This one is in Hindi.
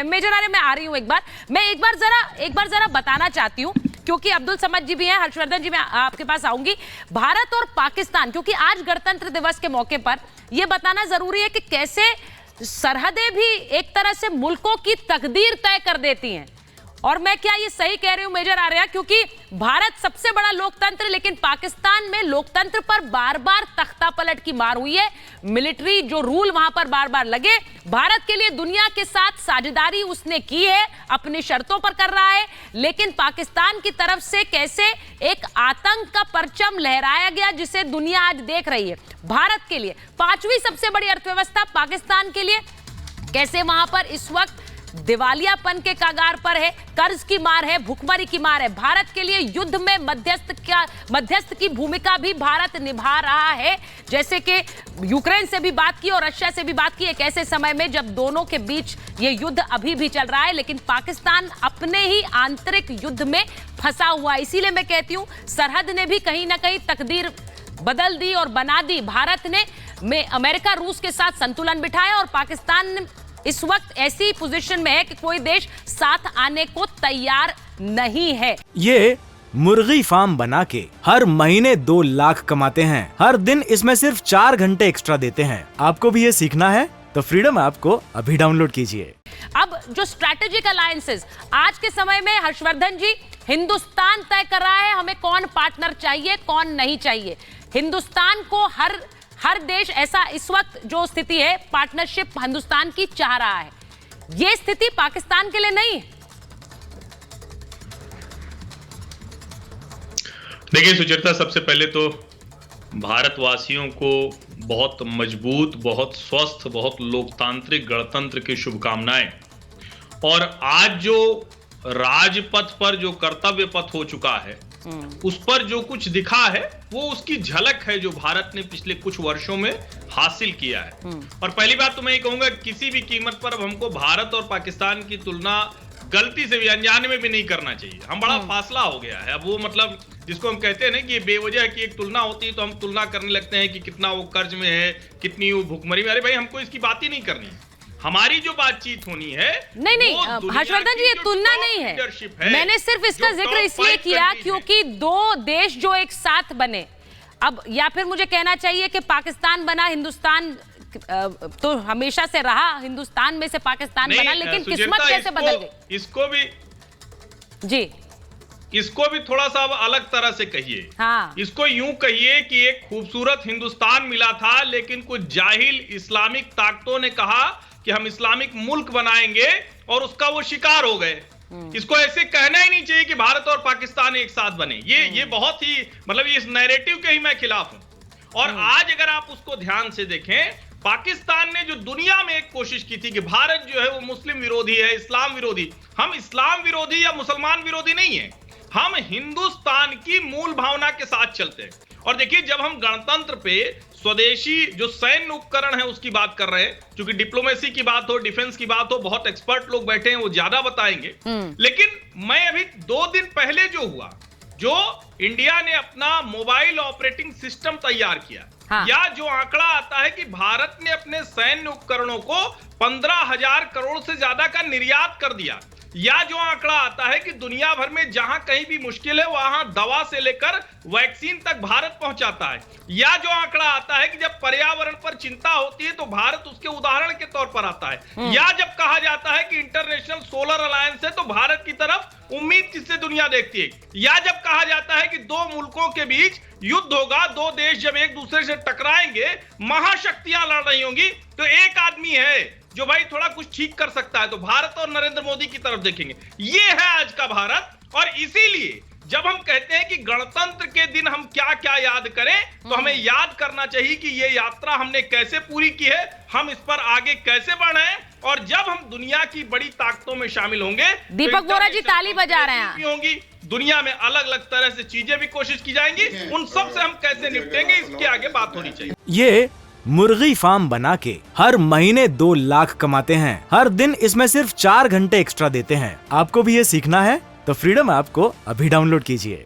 मेजर आर्य मैं आ रही हूँ एक बार जरा बताना चाहती हूँ, क्योंकि अब्दुल समद जी भी हैं, हर्षवर्धन जी मैं आपके पास आऊंगी। भारत और पाकिस्तान, क्योंकि आज गणतंत्र दिवस के मौके पर यह बताना जरूरी है कि कैसे सरहदें भी एक तरह से मुल्कों की तकदीर तय कर देती हैं। और मैं क्या ये सही कह रही हूं मेजर आर्य? क्योंकि भारत सबसे बड़ा लोकतंत्र, लेकिन पाकिस्तान में लोकतंत्र पर बार बार तख्ता पलट की मार हुई है। मिलिट्री जो रूल वहां पर बार बार लगे, भारत के लिए दुनिया के साथ साझेदारी उसने की है, अपनी शर्तों पर कर रहा है, लेकिन पाकिस्तान की तरफ से कैसे एक आतंक का परचम लहराया गया, जिसे दुनिया आज देख रही है। भारत के लिए पांचवी सबसे बड़ी अर्थव्यवस्था पाकिस्तान के लिए कैसे वहां पर इस वक्त दिवालियापन के कगार पर है, कर्ज की मार है, भुखमरी की मार है। भारत के लिए युद्ध में मध्यस्थ की भूमिका भी भारत निभा रहा है, जैसे कि यूक्रेन से भी बात की और रशिया से भी बात की, एक ऐसे समय में जब दोनों के बीच ये युद्ध अभी भी चल रहा है, लेकिन पाकिस्तान अपने ही आंतरिक युद्ध में फंसा हुआ है। इसीलिए मैं कहती हूं सरहद ने भी कहीं ना कहीं तकदीर बदल दी और बना दी। भारत ने अमेरिका रूस के साथ संतुलन बिठाया और पाकिस्तान इस वक्त ऐसी पोजीशन में है कि कोई देश साथ आने को तैयार नहीं है। ये मुर्गी फार्म बना के हर महीने 2 लाख कमाते हैं। हर दिन इसमें सिर्फ 4 घंटे एक्स्ट्रा देते हैं। आपको भी ये सीखना है तो फ्रीडम ऐप को अभी डाउनलोड कीजिए। अब जो स्ट्रैटेजिक अलायंसेस आज के समय में, हर्षवर्धन जी, हिंदुस्तान तय कर रहा है हमें कौन पार्टनर चाहिए कौन नहीं चाहिए। हिंदुस्तान को हर देश ऐसा इस वक्त जो स्थिति है, पार्टनरशिप हिंदुस्तान की चाह रहा है। यह स्थिति पाकिस्तान के लिए नहीं है। देखिए सुचेता, सबसे पहले तो भारतवासियों को बहुत मजबूत, बहुत स्वस्थ, बहुत लोकतांत्रिक गणतंत्र की शुभकामनाएं। और आज जो राजपथ पर जो कर्तव्य पथ हो चुका है, उस पर जो कुछ दिखा है वो उसकी झलक है जो भारत ने पिछले कुछ वर्षों में हासिल किया है। और पहली बात तो मैं ये कहूंगा, किसी भी कीमत पर अब हमको भारत और पाकिस्तान की तुलना गलती से भी, अनजाने में भी नहीं करना चाहिए। हम बड़ा फासला हो गया है अब, वो मतलब जिसको हम कहते हैं ना कि ये बेवजह की एक तुलना होती है, तो हम तुलना करने लगते हैं कि कितना वो कर्ज में है, कितनी वो भुखमरी में। अरे भाई, हमको इसकी बात ही नहीं करनी है। हमारी जो बातचीत होनी है, नहीं हर्षवर्धन जी, ये तुलना नहीं है। मैंने सिर्फ इसका जिक्र इसलिए किया क्योंकि 2 देश जो एक साथ बने, अब या फिर मुझे कहना चाहिए कि पाकिस्तान बना, हिंदुस्तान तो हमेशा से रहा, हिंदुस्तान में से पाकिस्तान बना, लेकिन किस्मत कैसे बदल गई? इसको भी थोड़ा सा अब अलग तरह से कहिए। हाँ। इसको यूं कहिए कि एक खूबसूरत हिंदुस्तान मिला था, लेकिन कुछ जाहिल इस्लामिक ताकतों ने कहा कि हम इस्लामिक मुल्क बनाएंगे और उसका वो शिकार हो गए। इसको ऐसे कहना ही नहीं चाहिए कि भारत और पाकिस्तान एक साथ बने। ये बहुत ही, मतलब इस नैरेटिव के ही मैं खिलाफ हूं। और आज अगर आप उसको ध्यान से देखें, पाकिस्तान ने जो दुनिया में एक कोशिश की थी कि भारत जो है वो मुस्लिम विरोधी है, इस्लाम विरोधी। हम इस्लाम विरोधी या मुसलमान विरोधी नहीं है, हम हिंदुस्तान की मूल भावना के साथ चलते हैं। और देखिए, जब हम गणतंत्र पे स्वदेशी जो सैन्य उपकरण है उसकी बात कर रहे हैं, क्योंकि डिप्लोमेसी की बात हो, डिफेंस की बात हो, बहुत एक्सपर्ट लोग बैठे हैं, वो ज्यादा बताएंगे। लेकिन मैं अभी 2 दिन पहले जो हुआ, जो इंडिया ने अपना मोबाइल ऑपरेटिंग सिस्टम तैयार किया, हाँ। या जो आंकड़ा आता है कि भारत ने अपने सैन्य उपकरणों को 15,000 करोड़ से ज्यादा का निर्यात कर दिया, या जो आंकड़ा आता है कि दुनिया भर में जहां कहीं भी मुश्किल है वहां दवा से लेकर वैक्सीन तक भारत पहुंचाता है, या जो आंकड़ा आता है कि जब पर्यावरण पर चिंता होती है तो भारत उसके उदाहरण के तौर पर आता है, या जब कहा जाता है कि इंटरनेशनल सोलर अलायंस है तो भारत की तरफ उम्मीद किससे दुनिया देखती है, या जब कहा जाता है कि 2 मुल्कों के बीच युद्ध होगा, 2 देश जब एक दूसरे से टकराएंगे, महाशक्तियां लड़ रही होंगी, तो एक आदमी है जो भाई थोड़ा कुछ ठीक कर सकता है, तो भारत और नरेंद्र मोदी की तरफ देखेंगे। ये है आज का भारत। और इसीलिए जब हम कहते हैं कि गणतंत्र के दिन हम क्या क्या याद करें, तो हमें याद करना चाहिए कि ये यात्रा हमने कैसे पूरी की है, हम इस पर आगे कैसे बढ़े, और जब हम दुनिया की बड़ी ताकतों में शामिल होंगे, दीपक बोरा जी ताली बजा रहे हैं, होंगी दुनिया में अलग अलग तरह से चीजें भी कोशिश की जाएंगी, उन सब से हम कैसे निपटेंगे, इसके आगे बात होनी चाहिए। ये मुर्गी फार्म बना के हर महीने 2 लाख कमाते हैं। हर दिन इसमें सिर्फ 4 घंटे एक्स्ट्रा देते हैं। आपको भी ये सीखना है तो फ्रीडम ऐप को अभी डाउनलोड कीजिए।